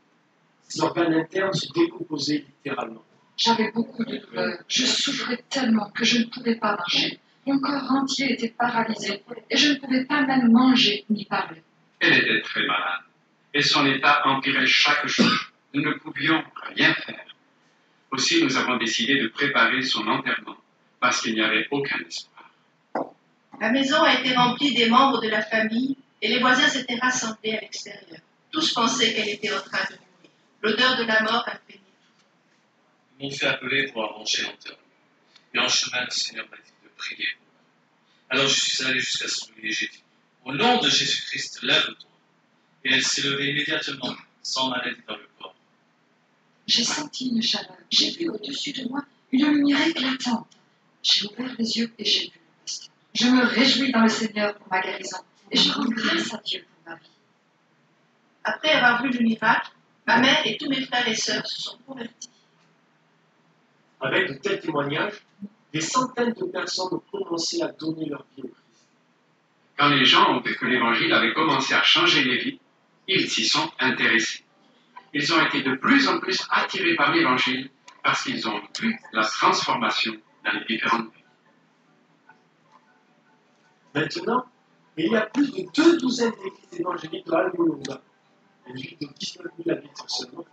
Ses organes internes se décomposaient littéralement. J'avais beaucoup de douleurs. Je souffrais tellement que je ne pouvais pas marcher. Mon corps entier était paralysé et je ne pouvais pas même manger ni parler. Elle était très malade et son état empirait chaque jour. Nous ne pouvions rien faire. Aussi, nous avons décidé de préparer son enterrement parce qu'il n'y avait aucun espoir. La maison a été remplie des membres de la famille et les voisins s'étaient rassemblés à l'extérieur. Tous pensaient qu'elle était en train de mourir. L'odeur de la mort imprégnait tout. Ils m'ont fait appeler pour arranger l'enterrement. Et en chemin, le Seigneur m'a dit de prier pour moi. Alors je suis allé jusqu'à son lit et j'ai dit, au nom de Jésus-Christ, lève-toi. Et elle s'est levée immédiatement, sans maladie dans le corps. J'ai senti une chaleur. J'ai vu au-dessus de moi une lumière éclatante. J'ai ouvert les yeux et j'ai vu le pasteur. Je me réjouis dans le Seigneur pour ma guérison et je rends grâce à Dieu pour ma vie. Après avoir vu le miracle, ma mère et tous mes frères et sœurs se sont convertis. Avec de tels témoignages, des centaines de personnes ont commencé à donner leur vie au Christ. Quand les gens ont vu que l'Évangile avait commencé à changer les vies, ils s'y sont intéressés. Ils ont été de plus en plus attirés par l'Évangile parce qu'ils ont vu la transformation dans les différentes vies. Maintenant, il y a plus de 2 douzaines d'églises évangéliques dans Almolonga, une ville de 19 000 habitants seulement.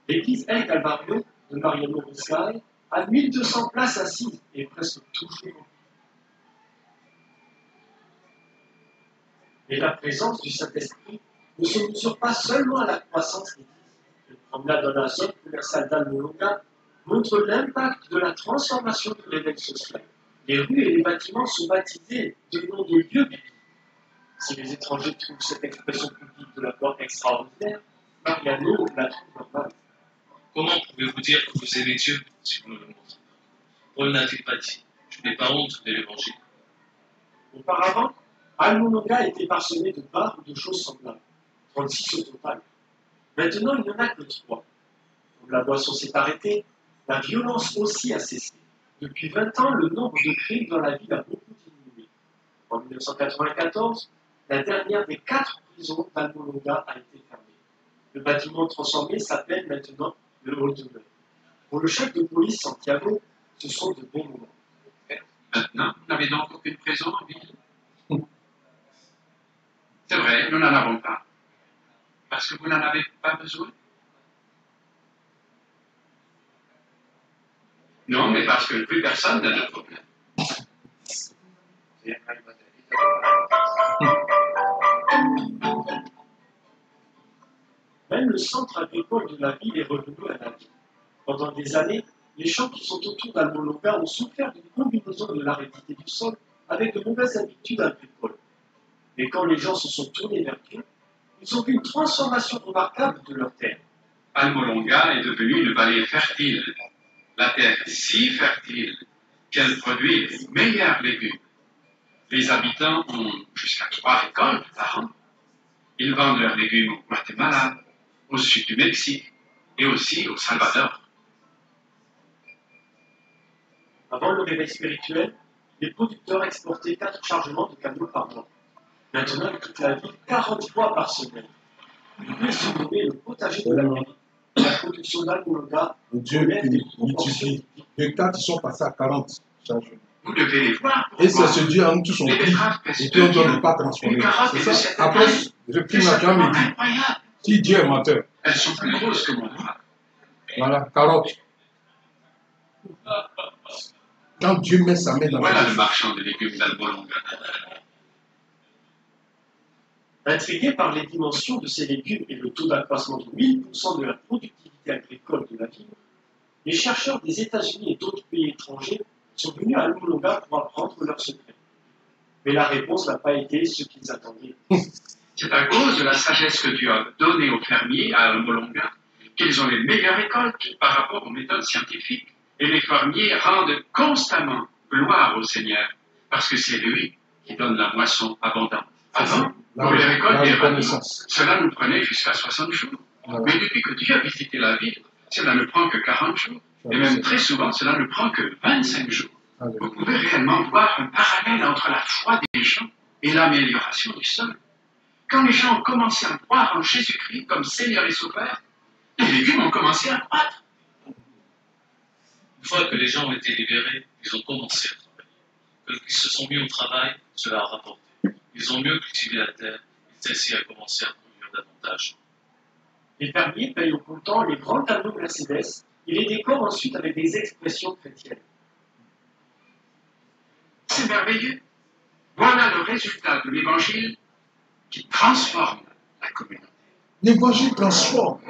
L'église El Calvario de Mariano Riscal a 1200 places assises et presque toujours remplies. Mais la présence du Saint-Esprit ne se mesure pas seulement à la croissance des églises. Une promenade dans la zone commerciale d'Almolonga montre l'impact de la transformation de l'évêque social. Les rues et les bâtiments sont baptisés de noms de lieux bibliques. Si les étrangers trouvent cette expression publique de la porte extraordinaire, Mariano la trouve normale. Comment pouvez-vous dire que vous aimez Dieu si vous ne le montrez pas? Paul n'a-t-il pas dit, je n'ai pas honte de l'Évangile? Auparavant, Almolonga était parsemé de bars ou de choses semblables, 36 au total. Maintenant, il n'y en a que 3. Comme la boisson s'est arrêtée, la violence aussi a cessé. Depuis 20 ans, le nombre de crimes dans la ville a beaucoup diminué. En 1994, la dernière des 4 prisons d'Almolonga a été fermée. Le bâtiment transformé s'appelle maintenant le Hall d'honneur. Pour le chef de police Santiago, ce sont de bons moments. Maintenant, vous n'avez donc aucune prison en ville? nous n'en avons pas. Parce que vous n'en avez pas besoin? Non, mais parce que plus personne n'a de problème. Même le centre agricole de la ville est revenu à la vie. Pendant des années, les champs qui sont autour d'Almolonga ont souffert d'une combinaison de l'aridité du sol avec de mauvaises habitudes agricoles. Mais quand les gens se sont tournés vers Dieu, ils ont vu une transformation remarquable de leur terre. Almolonga est devenue une vallée fertile. La terre est si fertile qu'elle produit les meilleurs légumes. Les habitants ont jusqu'à 3 récoltes par an. Ils vendent leurs légumes au Guatemala, au sud du Mexique et aussi au Salvador. Avant le réveil spirituel, les producteurs exportaient 4 chargements de camions par mois. Maintenant, ils quittent la ville 40 fois par semaine. Ils peuvent se nommer le potager de l'Amérique. La production d'Almolonga Dieu multiplie. Les 4, ils sont passés à 40 chargements. Vous devez les voir. Et c'est ce Dieu en nous tous on Les prie. betteraves pèsent Et puis on ne 2 doit kilos. ne pas transformer. Une carotte est C'est de ça. cette Après, taille. je prie C'est ma femme et simplement dit, incroyable. si Dieu est menteur, Elles sont plus grosses que mon bras. voilà, carotte. Quand Dieu met sa main dans Voilà la le marchand de légumes d'Almolonga. Intrigués par les dimensions de ces légumes et le taux d'accroissement de 1000% de la productivité agricole de la ville, les chercheurs des États-Unis et d'autres pays étrangers sont venus à Almolonga pour apprendre leurs secrets. Mais la réponse n'a pas été ce qu'ils attendaient. C'est à cause de la sagesse que Dieu a donnée aux fermiers à Almolonga qu'ils ont les meilleures récoltes par rapport aux méthodes scientifiques. Et les fermiers rendent constamment gloire au Seigneur, parce que c'est lui qui donne la moisson abondante. Avant, pour les récoltes des radis, cela nous prenait jusqu'à 60 jours. Voilà. Mais depuis que Dieu a visité la ville, cela ne prend que 40 jours. Et même très souvent, cela ne prend que 25 jours. Vous pouvez réellement voir un parallèle entre la foi des gens et l'amélioration du sol. Quand les gens ont commencé à croire en Jésus-Christ comme Seigneur et Sauveur, les légumes ont commencé à croître. Une fois que les gens ont été libérés, ils ont commencé à travailler. Quand ils se sont mis au travail, cela a rapporté. Ils ont mieux cultivé la terre et celle-ci a commencé à produire davantage. Les fermiers payent au comptant les grands tableaux Mercedes et les décorent ensuite avec des expressions chrétiennes. C'est merveilleux. Voilà le résultat de l'évangile qui transforme la communauté. l'évangile transforme.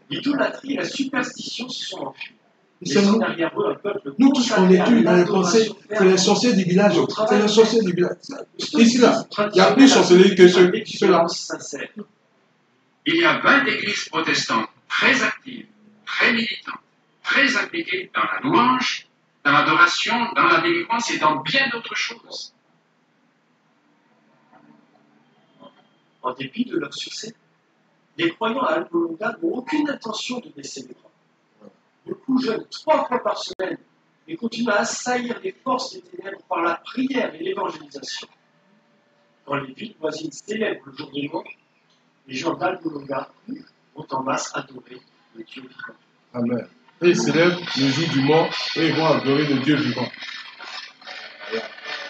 L'idolâtrie et la superstition se sont enfuis. C'est Laissant nous, derrière eux un peuple nous tous on est tous dans les pensées, c'est les sorciers du village. C'est les sorciers du village. Ici là, il y a plus sorcellerie que ceux-là. Sincère. Il y a 20 églises protestantes très actives, très militantes, très impliquées dans la louange, dans l'adoration, dans la délivrance et dans bien d'autres choses. En dépit de leur succès, les croyants à Almolonga n'ont aucune intention de baisser les bras. Beaucoup jeûnent 3 fois par semaine et continuent à assaillir les forces des ténèbres par la prière et l'évangélisation. Quand les villes voisines célèbrent le jour de mort, les gens d'Almolonga vont en masse adorer le Dieu vivant. Amen. Et ils célèbrent le jour du mort et ils vont adorer le Dieu vivant.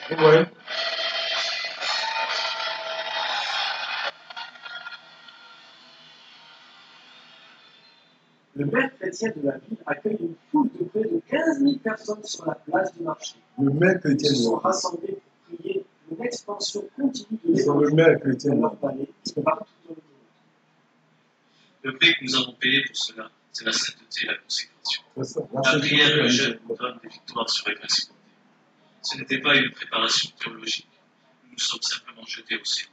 Vous voyez? Le maire chrétien de la ville accueille une foule de près de 15 000 personnes sur la place du marché. Le maire Ils chrétien se sont de rassemblés pour prier une expansion continue de C'est le l'évangile maire chrétien dans de leur vallée et partout dans le monde. Le prix que nous avons payé pour cela, c'est la sainteté et la consécration. C'est ça. La prière et le jeûne nous donnent des victoires sur les principautés. Ce n'était pas une préparation théologique. Nous nous sommes simplement jetés au Seigneur.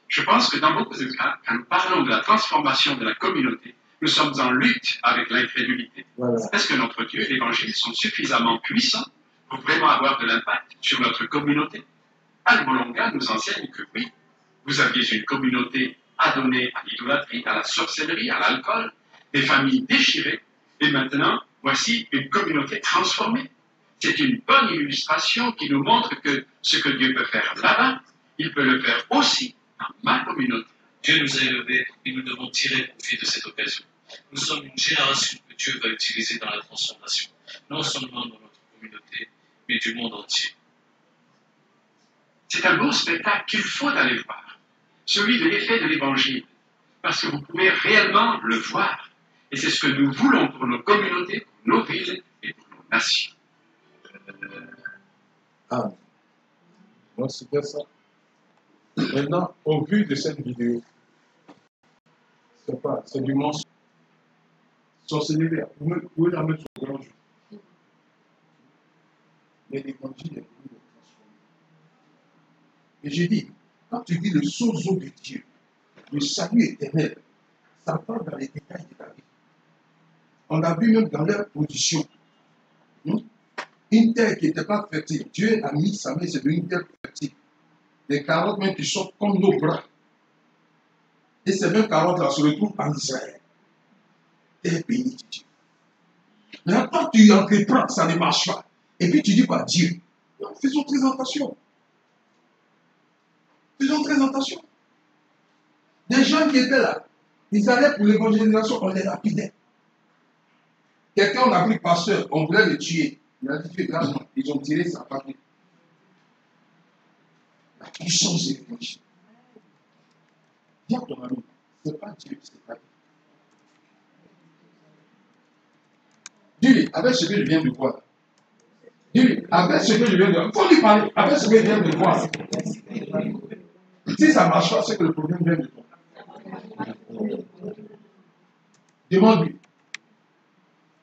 Je pense que dans beaucoup de cas, quand nous parlons de la transformation de la communauté, nous sommes en lutte avec l'incrédulité. Voilà. Est-ce que notre Dieu et l'Évangile sont suffisamment puissants pour vraiment avoir de l'impact sur notre communauté? Almolonga nous enseigne que oui, vous aviez une communauté adonnée à l'idolâtrie, à la sorcellerie, à l'alcool, des familles déchirées, et maintenant, voici une communauté transformée. C'est une bonne illustration qui nous montre que ce que Dieu peut faire là-bas, il peut le faire aussi dans ma communauté. Dieu nous a élevés et nous devons tirer profit de cette occasion. Nous sommes une génération que Dieu va utiliser dans la transformation, non seulement dans notre communauté, mais du monde entier. C'est un beau spectacle qu'il faut aller voir, celui de l'effet de l'Évangile, parce que vous pouvez réellement le voir. Et c'est ce que nous voulons pour nos communautés, pour nos villes et pour nos nations. Amen. Donc, c'était ça. Maintenant, au vu de cette vidéo, c'est du mensonge. Sorcellerie, vous pouvez la mettre sur le grand jour. Mais l'évangile est pour nous transformer. Et j'ai dit, quand tu dis le sozo de Dieu, le salut éternel, ça parle dans les détails de la vie. On a vu même dans leur position. Une terre qui n'était pas fertile. Dieu a mis sa main sur une terre fertile. Les carottes même qui sortent comme nos bras. Et ces mêmes carottes-là se retrouvent en Israël. Terre bénie de Dieu. Là, quand tu entreprends, ça ne marche pas. Et puis tu dis pas Dieu. Non, faisons très attention. Faisons très attention. Des gens qui étaient là, ils allaient pour l'évangélisation, on les lapidait. Quelqu'un, on a pris pasteur, on voulait le tuer. Il a dit, tu es grave, ils ont tiré sa famille. La puissance de l'évangile. Dis à ton ami, ce n'est pas Dieu, c'est pas Dieu. Dis-lui, avec ce que je viens de voir. Dis-lui, avec ce que je viens de voir. Il faut lui parler, avec ce que je viens de voir. Si ça ne marche pas, c'est que le problème vient de toi. Demande-lui.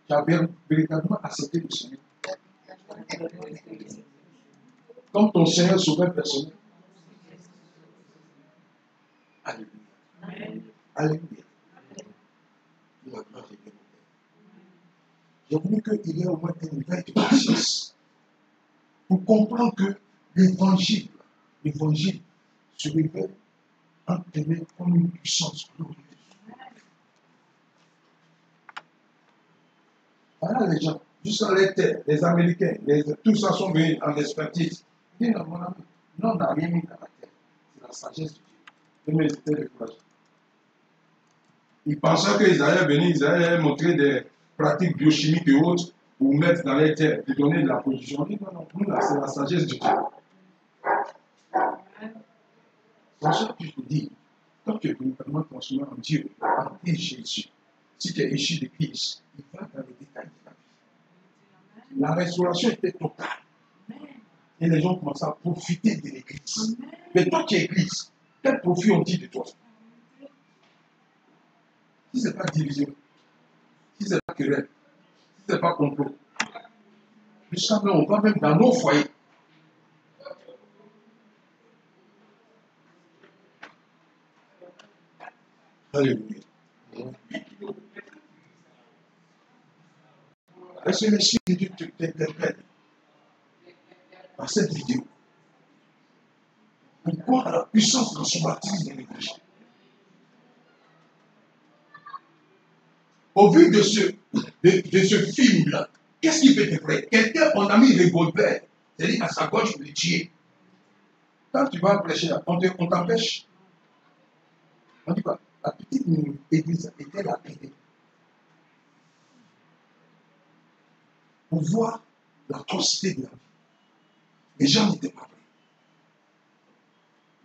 Tu as véritablement accepté le Seigneur. Comme ton Seigneur sauveur personnel. Alléluia. Alléluia. La gloire est bien. J'ai voulu qu'il y ait au moins un éveil de conscience pour comprendre que l'évangile se révèle en ténèbres comme une puissance glorieuse. Voilà les gens, jusqu'à les terres, les Américains, tout ça sont venus en expertise. Ils disent non, mon ami, non, on n'a rien mis dans la terre. C'est la sagesse de Dieu. Mais c'était le courage. Ils pensaient qu'ils allaient venir, ils allaient montrer des pratiques biochimiques et autres pour mettre dans les terres, pour donner de la production. On dit non, non, nous là, c'est la sagesse de Dieu. C'est ce que je te dis. Quand tu es véritablement transformé en Dieu, en Jésus, si tu es issu de Christ, il va dans les détails de la vie. La restauration était totale. Et les gens commencent à profiter de l'Église. Mais toi qui es Église, quel profit ont-ils de toi? Si ce n'est pas division, si ce n'est pas querelle, si ce n'est pas complot, jusqu'à maintenant, on va même dans nos foyers. Alléluia. Est-ce que l'Esprit de Dieu t'interpelle par cette vidéo? Pourquoi la puissance transformatrice de l'Église? Au vu de ce film-là, qu'est-ce qui peut te faire? Quelqu'un, on a mis le revolver, c'est-à-dire à sa gauche pour le tuer. Quand tu vas prêcher, on t'empêche. On dit quoi? La petite église était lapidée. Pour voir l'atrocité de la vie. Les gens n'étaient pas prêts.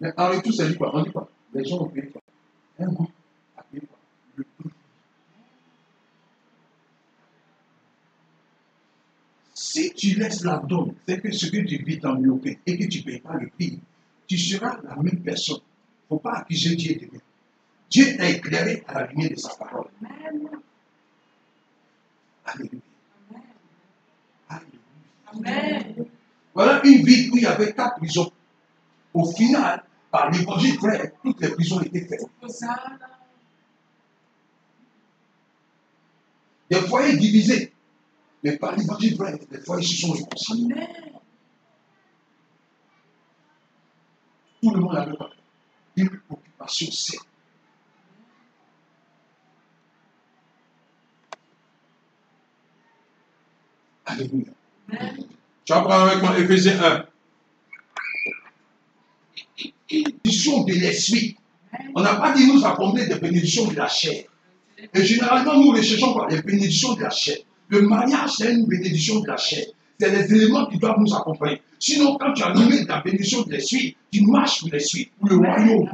Mais en retour, ça dit quoi? On dit quoi? Les gens ont payé quoi? Un goût a payé quoi? Le prix. Si tu laisses la donne, c'est que ce que tu vis t'envelopper et que tu ne payes pas le prix, tu seras la même personne. Il ne faut pas accuser Dieu de rien. Dieu t'a éclairé à la lumière de sa parole. Alléluia. Alléluia. Voilà une ville où il y avait 4 prisons. Au final, par l'évangile vrai, toutes les prisons étaient faites. Des foyers divisés. Mais par l'évangile vrai, les foyers se sont réconciliés. Tout le monde avait une occupation saine. Alléluia. Tu apprends avec moi Éphésiens 1. Bénédiction de l'esprit. On n'a pas dit nous accomplir des bénédictions de la chair. Et généralement, nous recherchons par les bénédictions de la chair. Le mariage, c'est une bénédiction de la chair. C'est les éléments qui doivent nous accompagner. Sinon, quand tu as nommé la bénédiction de l'esprit, tu marches pour l'esprit, pour le royaume.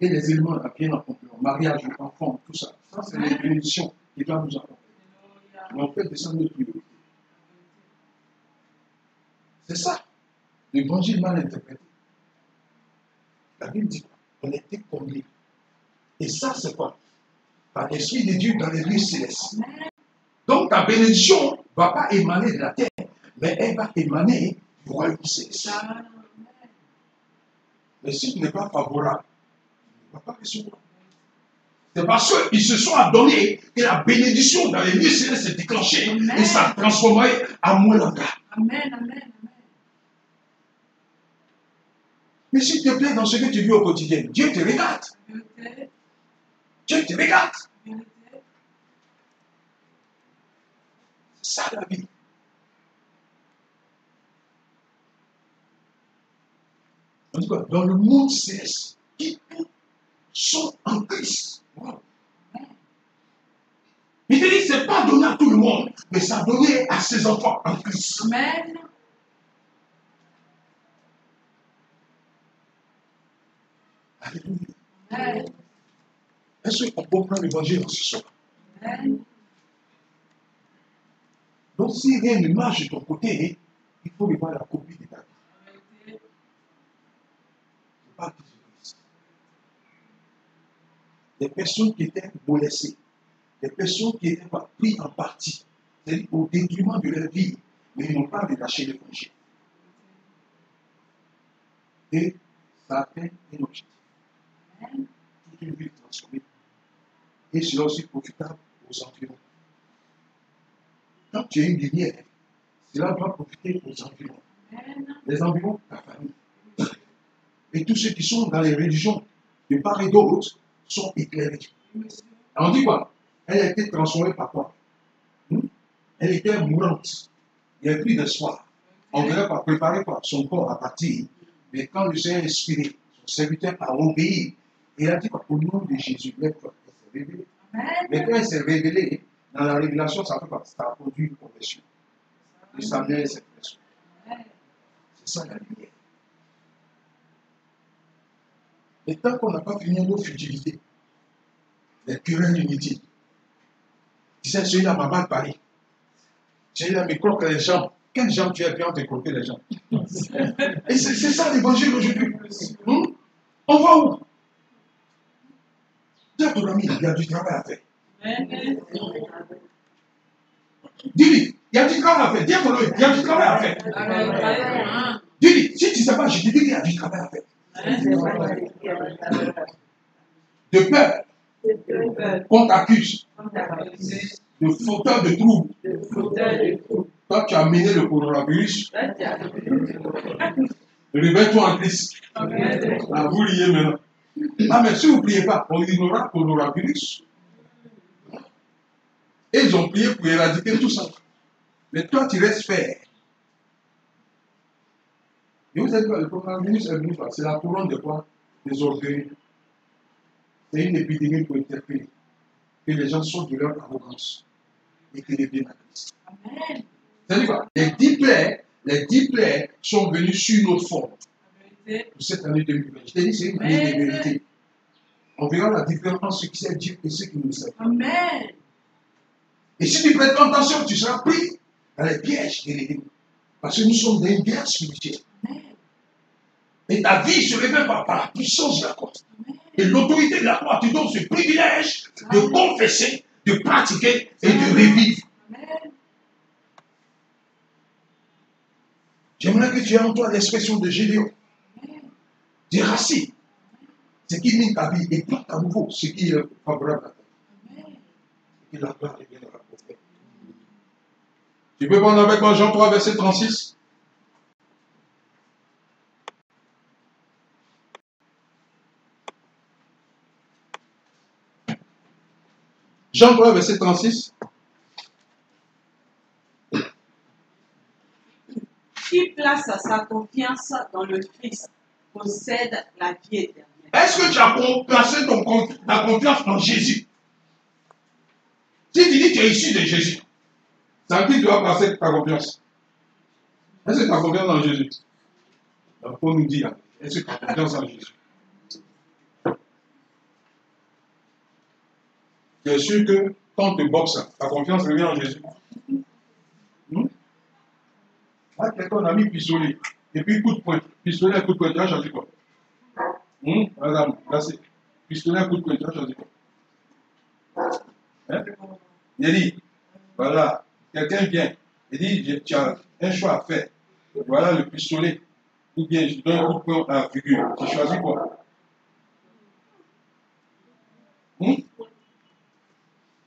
Et les éléments là viennent en complément. Mariage, enfant, tout ça. Ça, c'est les bénédictions qui doivent nous accompagner. Mais on fait descendre notre priorité. C'est ça. L'évangile mal interprété. La Bible dit qu'on était comblés. Et ça, c'est quoi? Par l'Esprit de Dieu dans les lieux célestes. Donc ta bénédiction ne va pas émaner de la terre, mais elle va émaner du royaume céleste. Mais si tu n'es pas favorable, tu ne vas pas recevoir. C'est parce qu'ils se sont adonnés que la bénédiction dans les lieux célestes s'est déclenchée et ça a transformé en moulanga. Amen, amen, amen. Mais s'il te plaît, dans ce que tu vis au quotidien, Dieu te regarde. Dieu te regarde. C'est ça la vie. On dit quoi? Dans le monde céleste, qui sont en Christ. Wow. Il te dit, ce n'est pas donné à tout le monde, mais ça donné à ses enfants en Christ. Amen. Alléluia. Est-ce qu'on comprend l'évangile en ce soir? Amen. Donc, si rien ne marche de ton côté, il faut revoir la copie de ta vie. Pas Jésus-Christ. Des personnes qui étaient blessées, des personnes qui étaient prises en partie, c'est-à-dire au détriment de leur vie, mais ils n'ont pas relâché l'évangile. Et ça a fait un objectif. Toute une vie transformée. Et cela aussi profitable aux environs. Quand tu es une lumière, cela doit profiter aux environs. Les environs, ta famille. Et tous ceux qui sont dans les religions de part et d'autre sont éclairés. On dit quoi? Elle a été transformée par quoi? Elle était mourante. Il n'y a plus d'espoir. On verrait pas préparer quoi? Son corps à partir. Mais quand le Seigneur a inspiré, son serviteur a obéi. Il a dit quoi? Au nom de Jésus, elle s'est révélée. Mais quand elle s'est révélée, dans la révélation, ça fait quoi? Ça a produit une conversion. Et ça mène cette personne. C'est ça la lumière. Et tant qu'on n'a pas fini nos futilités, les querelles inutiles, disait celui-là m'a mal parlé. Celui-là me croque les jambes. Quelles jambes tu as bien te croquer les jambes? Et c'est ça l'évangile aujourd'hui. On va où? Dis à ton ami, il y a du travail à faire. Dis-lui, il y a du travail à faire. Dis à ton ami, il y a du travail à faire. Dis-lui, si tu ne sais pas, je te dis qu'il y a du travail à faire. De peur qu'on t'accuse de fauteur de troubles. Toi, tu as mené le coronavirus. Réveille-toi en Christ. À vous lier maintenant. Ah, mais si vous ne priez pas, on ignorera le coronavirus. Et ils ont prié pour éradiquer tout ça. Mais toi, tu restes faire. Et vous savez quoi, le coronavirus est venu, c'est la couronne de quoi? Des orgueils. C'est une épidémie pour interpeller. Que les gens sortent de leur arrogance. Et qu'ils deviennent à Christ. Amen. C'est-à-dire quoi? Les 10 plaies sont venues sur notre forme. Pour cette année 2020. Je t'ai dit, c'est une année de vérité. On verra la différence entre ce qui sait Dieu et ce qui nous sait. Amen. Et si tu prêtes attention, tu seras pris dans les pièges de l'ennemi. Parce que nous sommes dans une guerre spirituelle. Et ta vie se révèle par la puissance de la croix. Et l'autorité de la croix te donne ce privilège de confesser, de pratiquer et de revivre. J'aimerais que tu aies en toi l'expression de Gédéon. Des racines. Ce qui mine ta vie et plante à nouveau ce qui est favorable à ta vie. Et la gloire reviendra au prophète. Tu peux prendre avec moi Jean 3, verset 36. Jean 3, verset 36. Qui place sa confiance dans le Christ possède la vie éternelle. Est-ce que tu as placé ta confiance en Jésus? Si tu dis que tu es issu de Jésus, C'est à qui tu dois passer ta confiance? Est-ce que tu as confiance en Jésus? Donc, pour nous dire, est-ce que tu as confiance en Jésus? Tu es sûr que quand tu boxes, ta confiance revient en Jésus? Là, quelqu'un a mis pistolet, et puis coup de poing. Pistolet, coup de poing, tu as choisi quoi? Madame, là c'est pistolet, coup de poing, tu as choisi quoi? Hein? Il dit, voilà, quelqu'un vient, il dit, tu as un choix à faire. Voilà le pistolet, ou bien je donne un coup de poing à la figure. Tu choisis quoi?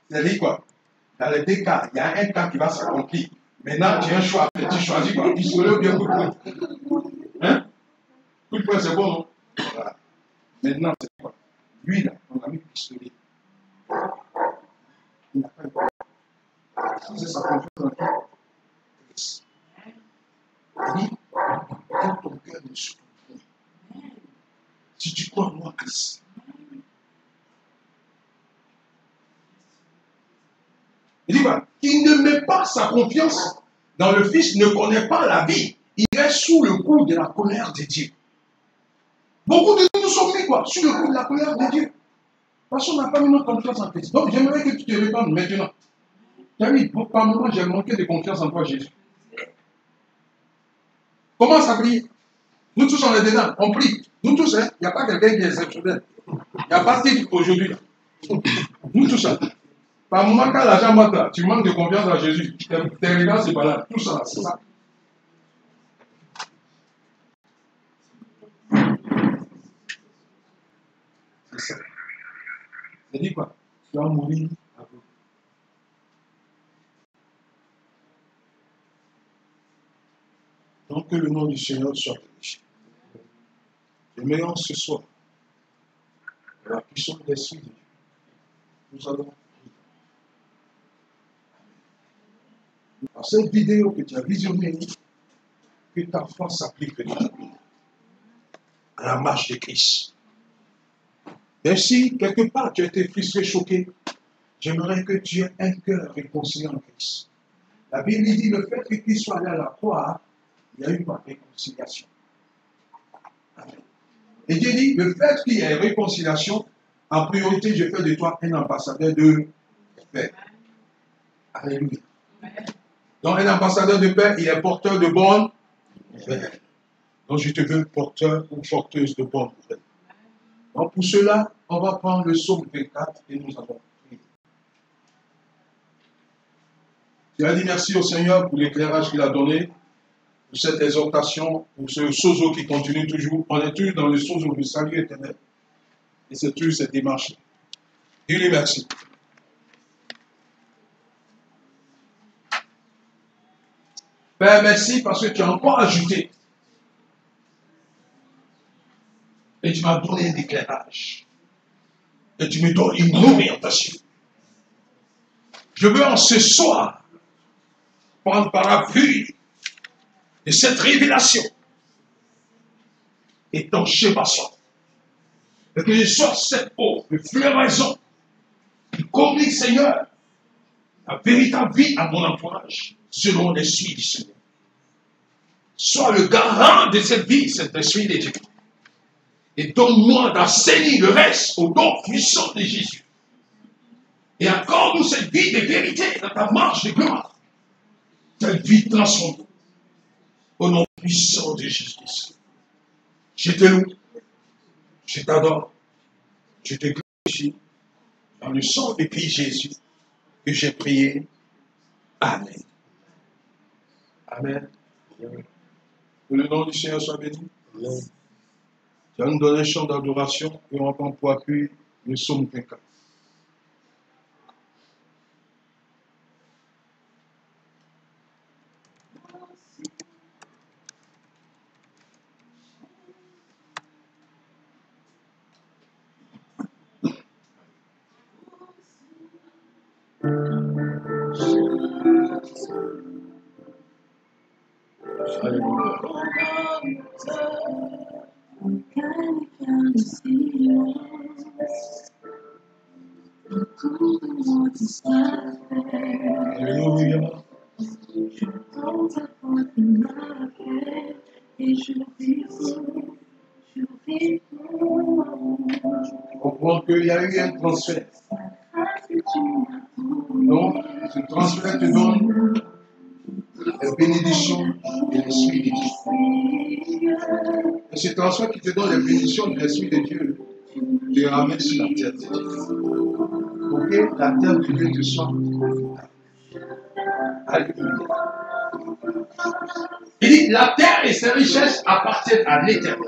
C'est-à-dire quoi? Dans les deux cas, il y a un cas qui va s'accomplir. Maintenant, tu as un choix à faire. Tu choisis quoi? Pistolet ou bien coup de poing? Hein? Coup de poing, c'est bon, non? Voilà. Maintenant, c'est quoi? Lui, là, on a mis pistolet. Il n'a pas eu peur. C'est sa confiance en Christ. Il dit, quand ton cœur ne se trompe point, si tu crois en moi, Christ, il dit quoi? Qui ne met pas sa confiance dans le Fils ne connaît pas la vie. Il est sous le coup de la colère de Dieu. Beaucoup de nous sommes mis quoi? Sous le coup de la colère de Dieu. Parce qu'on n'a pas mis notre confiance en Christ. Donc j'aimerais que tu te répondes maintenant. Tu as dit, par moment j'ai manqué de confiance en toi, Jésus. Commence à prier. Nous tous on est dedans, on prie. Nous tous, il n'y a pas quelqu'un qui est exceptionnel. Il n'y a pas de titre aujourd'hui. Nous tous, par moment, quand l'argent manque là, tu manques de confiance en Jésus. Tes regards, c'est pas là. Tout ça, c'est ça. C'est ça. C'est dit quoi? Tu vas mourir à vous. Donc que le nom du Seigneur soit béni. J'aimerais ce soir, la puissance de l'Esprit de Dieu, nous allons dans cette vidéo que tu as visionnée, que ta foi s'applique à la marche de Christ. Et si quelque part tu as été frustré, choqué, j'aimerais que tu aies un cœur réconcilié en Christ. La Bible dit le fait que Christ soit allé à la croix, il y a eu une réconciliation. Amen. Et Dieu dit, le fait qu'il y ait réconciliation, en priorité, je fais de toi un ambassadeur de paix. Alléluia. Donc, un ambassadeur de paix, il est porteur de bonnes nouvelles. Donc, je te veux porteur ou porteuse de bonnes nouvelles. Donc, pour cela, on va prendre le psaume 24 et nous allons prier. Tu as dit merci au Seigneur pour l'éclairage qu'il a donné, pour cette exhortation, pour ce sozo qui continue toujours. On est toujours dans le sozo du salut éternel. Et c'est toujours cette démarche. Dis-lui merci. Père, merci parce que tu as encore ajouté. Et tu m'as donné un éclairage. Et tu me donnes une orientation. Je veux en ce soir prendre par appui de cette révélation et tancher ma soif. Et que je sorte cette eau de floraison qui communique, Seigneur, la véritable vie à mon entourage, selon l'Esprit du Seigneur. Sois le garant de cette vie, cet Esprit de Dieu. Et donne-moi d'enseigner le reste au nom puissant de Jésus. Et accorde-nous cette vie de vérité dans ta marche de gloire. Cette vie transformée. Au nom puissant de Jésus. Je te loue. Je t'adore. Je te glorifie. Dans le sang de Christ Jésus que j'ai prié. Amen. Amen. Que le nom du Seigneur soit béni. Amen. Tu vas nous donner un chant d'adoration et on prend pour appui le psaume 24. Alléluia. Alléluia. Tu comprends qu'il y a eu un transfert. Donc, ce transfert te donne la bénédiction de l'Esprit de Dieu. Et ce transfert qui te donne la bénédiction de l'Esprit de Dieu te ramène sur la terre de Dieu. Pour que la terre de Dieu te soit confortable. Alléluia. Il dit, la terre et ses richesses appartiennent à l'Éternel.